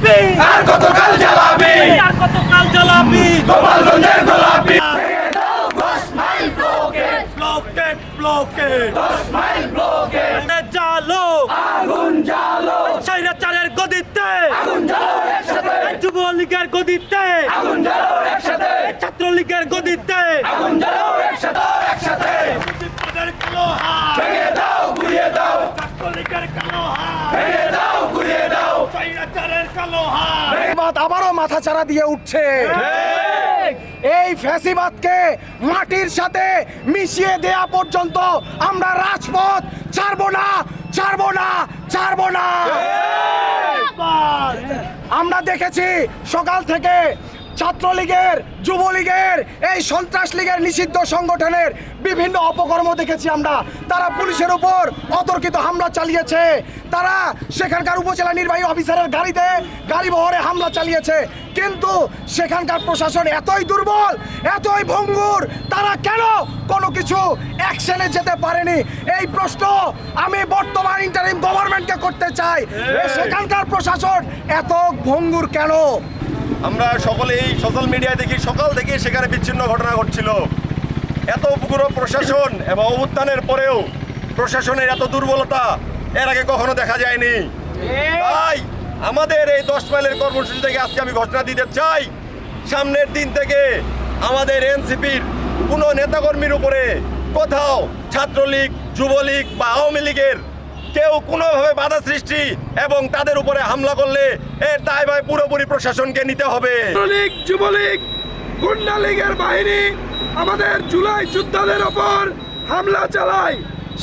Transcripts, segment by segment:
জ্বালাবি আর কতকাল জ্বালাবি আর কতকাল জ্বালাবি গোপালগঞ্জের গোলাপি ব্লকেট ব্লকেট 10 মাইল ব্লকেট জ্বালো আগুন জ্বালো স্বৈরাচারের গদিতে আগুন জ্বালো একসাথে যুবলীগের গদিতে আগুন জ্বালো একসাথে ছাত্রলীগের গদিতে আগুন জ্বালো একসাথে মুজিববাদের কালো হাত ভেঙে দাও গুড়িয়ে দাও ছাত্রলীগের কালো হাত ভেঙে দাও গুড়িয়ে দাও স্বৈরাচারের কালো হাত ফ্যাসিবাদ আবারও মাথাচাড়া দিয়ে উঠছে। এই ফ্যাসিবাদকে মাটির সাথে মিশিয়ে দেয়া পর্যন্ত আমরা রাজপথ ছাড়বো না, ছাড়বো না, ছাড়বো না। আমরা দেখেছি সকাল থেকে ছাত্রলীগের, যুবলীগের, এই সন্ত্রাস লীগের নিষিদ্ধ সংগঠনের বিভিন্ন অপকর্ম দেখেছি আমরা। তারা পুলিশের উপর অতর্কিত হামলা চালিয়েছে, তারা সেখানকার উপজেলা নির্বাহী অফিসারের গাড়িতে গাড়ি বহরে হামলা চালিয়েছে। কিন্তু সেখানকার প্রশাসন এতই দুর্বল, এতই ভঙ্গুর, তারা কেন কোনো কিছু অ্যাকশনে যেতে পারেনি? এই প্রশ্ন আমি বর্তমান ইন্টারিম গভর্নমেন্টকে করতে চাই। সেখানকার প্রশাসন এত ভঙ্গুর কেন? আমরা সকলেই সোশ্যাল মিডিয়ায় দেখি সকাল থেকে সেখানে বিচ্ছিন্ন ঘটনা ঘটছিল। এত পুরো প্রশাসন এবং অভ্যুত্থানের পরেও প্রশাসনের এত দুর্বলতা এর আগে কখনো দেখা যায়নি। তাই আমাদের এই 10 মাইলের কর্মসূচি থেকে আজকে আমি ঘোষণা দিতে চাই, সামনের দিন থেকে আমাদের এনসিপির কোনো নেতাকর্মীর উপরে কোথাও ছাত্রলীগ, যুবলীগ বা আওয়ামী লীগের কেউ কোনোভাবে বাধা সৃষ্টি এবং তাদের উপরে হামলা করলে এর দায়ভার পুরোপুরি প্রশাসনকে নিতে হবে। ছাত্রলীগ, যুবলীগ, গুন্ডা লীগের বাহিনী আমাদের জুলাই যোদ্ধাদের ওপর হামলা চালায়,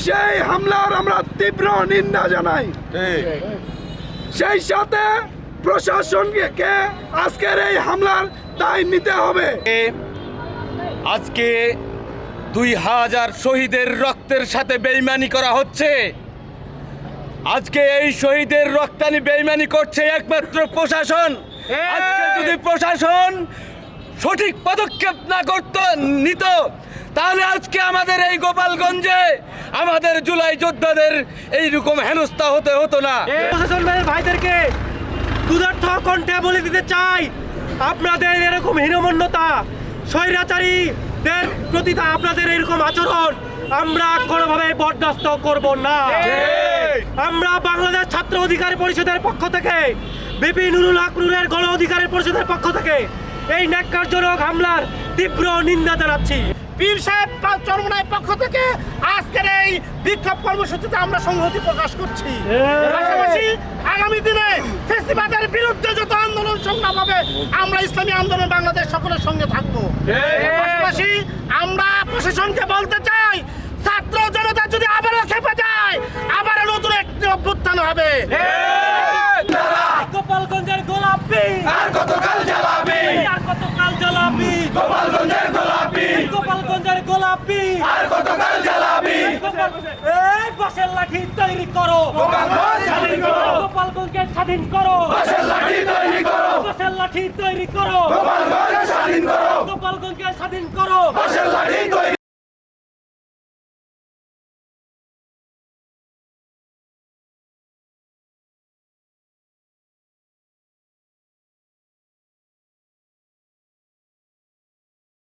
সেই হামলার আমরা তীব্র নিন্দা জানাই। সেই সাথে প্রশাসনকে আজকের এই হামলার দায় নিতে হবে। আজকে 2000 শহীদের রক্তের সাথে বেইমানি করা হচ্ছে। আজকে এই শহীদের রক্তানি বেইমানি করছে একমাত্র প্রশাসন। আজকে যদি প্রশাসন সঠিক পদক্ষেপ না নিত, তাহলে আজকে আমাদের এই গোপালগঞ্জে আমাদের জুলাই যোদ্ধাদের এইরকম হেনস্থা হতো না। প্রশাসন ভাইদেরকে দুধার্থ কণ্ঠে বলে দিতে চাই, আপনাদের এরকম হীনমন্যতা, স্বৈরাচারীদের প্রতি আপনাদের এরকম আচরণ আমরা কোনোভাবে বরদাস্ত করব না। আমরা বাংলাদেশ ছাত্র অধিকার পরিষদের পক্ষ থেকে, বিপি নুরুল হক নূরের গণ অধিকারের পরিষদের পক্ষ থেকে এই ন্যাক্কারজনক হামলার তীব্র নিন্দা জানাচ্ছি। পীর সাহেব চরমনায়ের পক্ষ থেকে আজকের এই বিক্ষোভ কর্মসূচিতে আমরা সংহতি প্রকাশ করছি। পাশাপাশি আগামী দিনে ফ্যাসিবাদের বিরুদ্ধে যত আন্দোলন সংগ্রাম হবে, আমরা ইসলামী আন্দোলন বাংলাদেশ সকলের সঙ্গে থাকবো। পাশাপাশি আমরা প্রশাসনকে বলতে চাই, ছাত্র জনতা যদি আবারও খেপে যায়, আবারও নতুন একটি অভ্যুত্থান হবে। গোপালগঞ্জের গোলাপি আর কতকাল জ্বালাবি আর কতকাল জ্বালাবি গোপালগঞ্জের গোলাপি গোপালগঞ্জের গোলাপি আর কতকাল জ্বালাবি এই বাঁশের লাঠি তৈরি করো, গোপালগঞ্জ স্বাধীন করো, গোপালগঞ্জকে স্বাধীন করো, বাঁশের লাঠি তৈরি করো, বাঁশের লাঠি তৈরি করো, গোপালগঞ্জ স্বাধীন করো, গোপালগঞ্জকে স্বাধীন করো, বাঁশের লাঠি